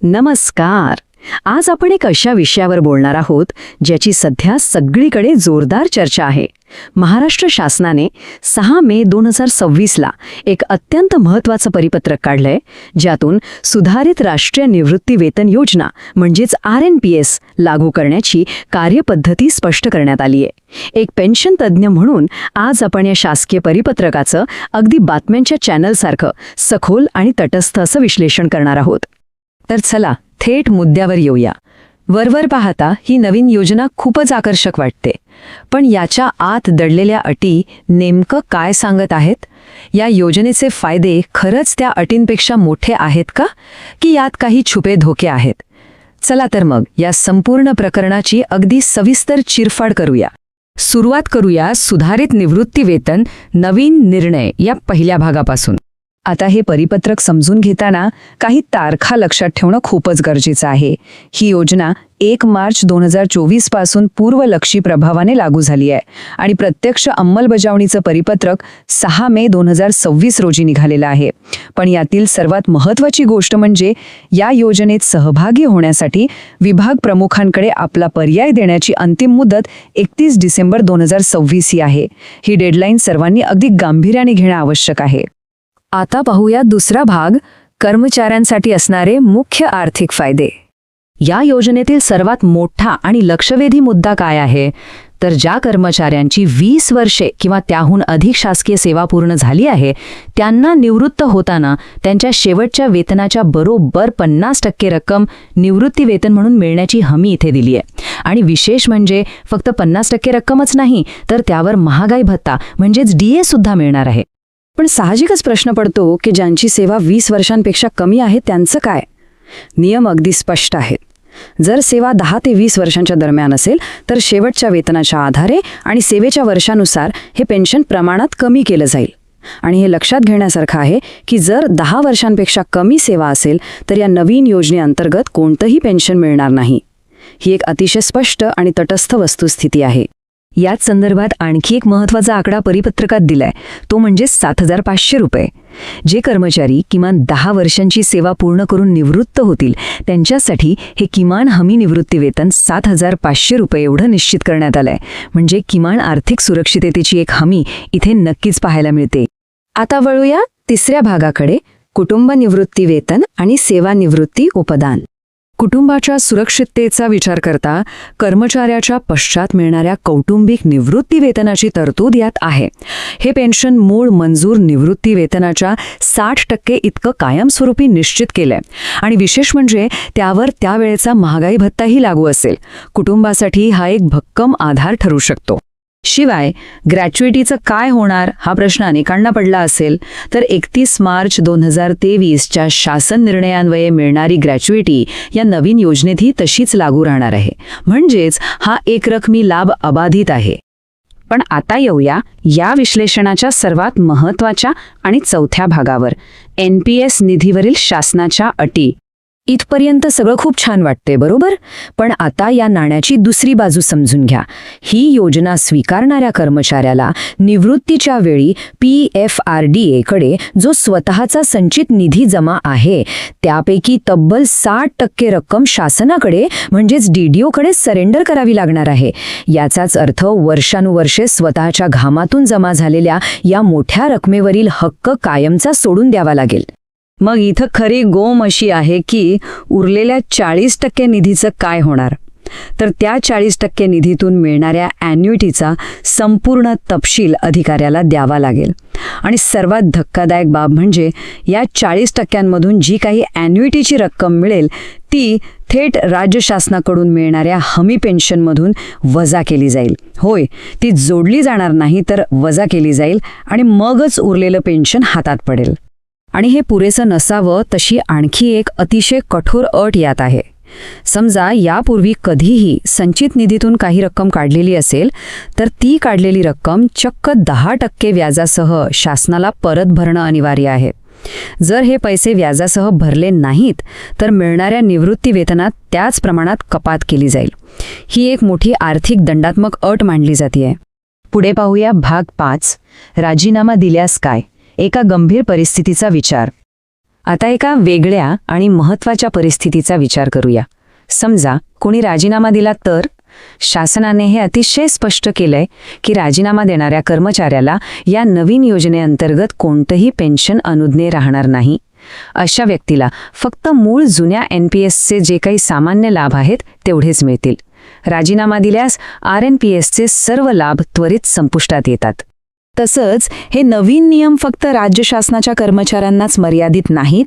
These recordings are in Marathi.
नमस्कार. आज आपण एक अशा विषयावर बोलणार आहोत ज्याची सध्या सगळीकडे जोरदार चर्चा आहे. महाराष्ट्र शासनाने 6 मे 2026ला एक अत्यंत महत्त्वाचं परिपत्रक काढलंय, ज्यातून सुधारित राष्ट्रीय निवृत्ती वेतन योजना म्हणजेच RNPS लागू करण्याची कार्यपद्धती स्पष्ट करण्यात आली आहे. एक पेन्शन तज्ज्ञ म्हणून आज आपण या शासकीय परिपत्रकाचं अगदी बातम्यांच्या चॅनलसारखं सखोल आणि तटस्थ असं विश्लेषण करणार आहोत. तर चला थेट मुद्द्यावर येऊया. वरवर पाहता ही नवीन योजना खूपच आकर्षक वाटते, पण याच्या आत दडलेल्या अटी नेमकं काय सांगत आहेत? या योजनेचे फायदे खरंच त्या अटींपेक्षा मोठे आहेत का, की यात काही छुपे धोके आहेत? चला तर मग या संपूर्ण प्रकरणाची अगदी सविस्तर चिरफाड करूया. सुरुवात करूया सुधारित निवृत्ती वेतन नवीन निर्णय या पहिल्या भागापासून. आता हे परिपत्रक समजून घेताना काही तारखा लक्षात ठेवणं खूपच गरजेचं आहे. ही योजना 1 मार्च 2024 पासून पूर्वलक्षी प्रभावाने लागू झाली आहे आणि प्रत्यक्ष अंमलबजावणीचं परिपत्रक 6 मे 2026 रोजी निघालेलं आहे. पण यातील सर्वात महत्त्वाची गोष्ट म्हणजे या योजनेत सहभागी होण्यासाठी विभाग प्रमुखांकडे आपला पर्याय देण्याची अंतिम मुदत 31 डिसेंबर 2026 ही आहे. ही डेडलाईन सर्वांनी अगदी गांभीर्याने घेणं आवश्यक आहे. आता पाहूया दुसरा भाग, कर्मचाऱ्यांसाठी असणारे मुख्य आर्थिक फायदे. या योजनेतील सर्वात मोठा आणि लक्षवेधी मुद्दा काय आहे? तर ज्या कर्मचाऱ्यांची 20 वर्षे किंवा त्याहून अधिक शासकीय सेवा पूर्ण झाली आहे, त्यांना निवृत्त होताना त्यांच्या शेवटच्या वेतनाच्या बरोबर 50% रक्कम निवृत्ती वेतन म्हणून मिळण्याची हमी इथे दिली आहे. आणि विशेष म्हणजे फक्त 50% रक्कमच नाही, तर त्यावर महागाई भत्ता म्हणजेच DA सुद्धा मिळणार आहे. पण साहजिकच प्रश्न पडतो की ज्यांची सेवा 20 वर्षांपेक्षा कमी आहे त्यांचं काय? नियम अगदी स्पष्ट आहेत. जर सेवा 10 ते 20 वर्षांच्या दरम्यान असेल तर शेवटच्या वेतनाच्या आधारे आणि सेवेच्या वर्षानुसार हे पेन्शन प्रमाणात कमी केलं जाईल. आणि हे लक्षात घेण्यासारखं आहे की जर 10 वर्षांपेक्षा कमी सेवा असेल तर या नवीन योजनेअंतर्गत कोणतंही पेन्शन मिळणार नाही. ही एक अतिशय स्पष्ट आणि तटस्थ वस्तुस्थिती आहे. याच संदर्भात आणखी एक महत्त्वाचा आकडा परिपत्रकात दिलाय, तो म्हणजे 7,500 रुपये. जे कर्मचारी किमान 10 वर्षांची सेवा पूर्ण करून निवृत्त होतील त्यांच्यासाठी हे किमान हमी निवृत्ती वेतन 7,500 रुपये एवढं निश्चित करण्यात आलंय. म्हणजे किमान आर्थिक सुरक्षिततेची एक हमी इथे नक्कीच पाहायला मिळते. आता वळूया तिसऱ्या भागाकडे, कुटुंब निवृत्ती वेतन आणि सेवानिवृत्ती उपदान. कुटुंबाच्या सुरक्षिततेचा विचार करता कर्मचाऱ्याच्या पश्चात मिळणाऱ्या कौटुंबिक निवृत्ती वेतनाची तरतूद यात आहे. हे पेन्शन मूळ मंजूर निवृत्ती वेतनाच्या 60% इतकं कायमस्वरूपी निश्चित केलंय आणि विशेष म्हणजे त्यावर त्यावेळेचा महागाई भत्ताही लागू असेल. कुटुंबासाठी हा एक भक्कम आधार ठरू शकतो. शिवाय ग्रॅच्युइटीचं काय होणार हा प्रश्न अनेकांना पडला असेल, तर 31 मार्च 2023च्या शासन निर्णयान्वये मिळणारी ग्रॅच्युइटी या नवीन योजनेतही तशीच लागू राहणार आहे. म्हणजेच हा एकरकमी लाभ अबाधित आहे. पण आता येऊया या विश्लेषणाच्या सर्वात महत्त्वाच्या आणि चौथ्या भागावर, NPS निधीवरील शासनाच्या अटी. इथपर्यंत सगळं खूप छान वाटते, बरोबर? पण आता या नाण्याची दुसरी बाजू समजून घ्या. ही योजना स्वीकारणाऱ्या कर्मचाऱ्याला निवृत्तीच्या वेळी PFRDA कडे जो स्वतःचा संचित निधी जमा आहे त्यापैकी तब्बल 60% रक्कम शासनाकडे म्हणजेच DDO कडे सरेंडर करावी लागणार आहे. याचाच अर्थ वर्षानुवर्षे स्वतःच्या घामातून जमा झालेल्या या मोठ्या रकमेवरील हक्क कायमचा सोडून द्यावा लागेल. मग इथं खरी गोम अशी आहे की उरलेल्या 40% निधीचं काय होणार? तर त्या 40% निधीतून मिळणाऱ्या ॲन्युइटीचा संपूर्ण तपशील अधिकाऱ्याला द्यावा लागेल. आणि सर्वात धक्कादायक बाब म्हणजे या 40%मधून जी काही ॲन्युइटीची रक्कम मिळेल ती थेट राज्य शासनाकडून मिळणाऱ्या हमी पेन्शनमधून वजा केली जाईल. होय, ती जोडली जाणार नाही तर वजा केली जाईल आणि मगच उरलेलं पेन्शन हातात पडेल. आणि हे पुरेसं नसावं तशी आणखी एक अतिशय कठोर अट यात आहे. समजा यापूर्वी कधीही संचित निधीतून काही रक्कम काढलेली असेल तर ती काढलेली रक्कम चक्क 10% व्याजासह शासनाला परत भरणं अनिवार्य आहे. जर हे पैसे व्याजासह भरले नाहीत तर मिळणाऱ्या निवृत्ती वेतनात त्याच प्रमाणात कपात केली जाईल. ही एक मोठी आर्थिक दंडात्मक अट मांडली जाते. पुढे पाहूया भाग 5, राजीनामा दिल्यास काय? एका गंभीर परिस्थितीचा विचार. आता एका वेगळ्या आणि महत्त्वाच्या परिस्थितीचा विचार करूया. समजा कोणी राजीनामा दिला तर शासनाने हे अतिशय स्पष्ट केलंय की राजीनामा देणाऱ्या कर्मचाऱ्याला या नवीन योजनेअंतर्गत कोणतंही पेन्शन अनुज्ञेय राहणार नाही. अशा व्यक्तीला फक्त मूळ जुन्या NPSचे जे काही सामान्य लाभ आहेत तेवढेच मिळतील. राजीनामा दिल्यास RNPSचे सर्व लाभ त्वरित संपुष्टात येतात. तसंच हे नवीन नियम फक्त राज्य शासनाच्या कर्मचाऱ्यांनाच मर्यादित नाहीत.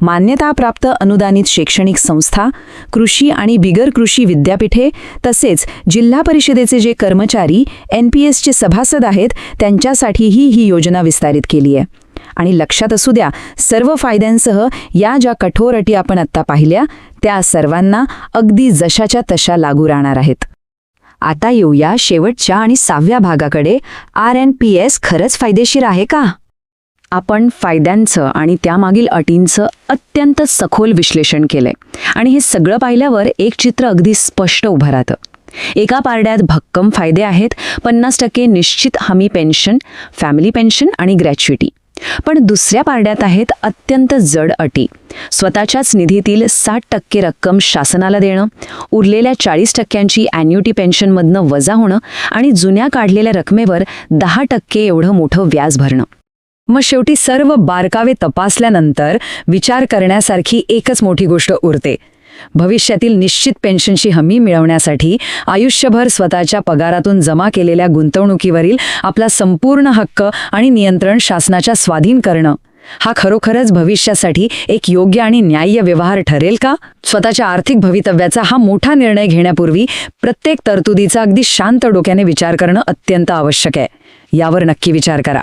मान्यताप्राप्त अनुदानित शैक्षणिक संस्था, कृषी आणि बिगर कृषी विद्यापीठे तसेच जिल्हा परिषदेचे जे कर्मचारी NPSचे सभासद आहेत त्यांच्यासाठीही ही योजना विस्तारित केली आहे. आणि लक्षात असू द्या, सर्व फायद्यांसह या ज्या कठोर अटी आपण आत्ता पाहिल्या त्या सर्वांना अगदी जशाच्या तशा लागू राहणार आहेत. आता येऊया शेवटच्या आणि 6व्या भागाकडे. RNPS खरंच फायदेशीर आहे का? आपण फायद्यांचं आणि त्यामागील अटींचं अत्यंत सखोल विश्लेषण केलंय आणि हे सगळं पाहिल्यावर एक चित्र अगदी स्पष्ट उभं राहतं. एका पारड्यात भक्कम फायदे आहेत, 50% निश्चित हमी पेन्शन, फॅमिली पेन्शन आणि ग्रॅच्युइटी. पण दुसऱ्या पारड्यात आहेत अत्यंत जड अटी. स्वतःच्याच निधीतील 60% रक्कम शासनाला देणं, उरलेल्या 40%ची ॲन्युटी पेन्शनमधनं वजा होणं आणि जुन्या काढलेल्या रकमेवर 10% एवढं मोठं व्याज भरणं. मग शेवटी सर्व बारकावे तपासल्यानंतर विचार करण्यासारखी एकच मोठी गोष्ट उरते. भविष्यातील निश्चित पेन्शनची हमी मिळवण्यासाठी आयुष्यभर स्वतःच्या पगारातून जमा केलेल्या गुंतवणुकीवरील आपला संपूर्ण हक्क आणि नियंत्रण शासनाच्या स्वाधीन करणं. हा खरोखरच भविष्यासाठी एक योग्य आणि न्याय्य व्यवहार ठरेल का? स्वतःच्या आर्थिक भवितव्याचा हा मोठा निर्णय घेण्यापूर्वी प्रत्येक तरतुदीचा अगदी शांत डोक्याने विचार करणं अत्यंत आवश्यक आहे. यावर नक्की विचार करा.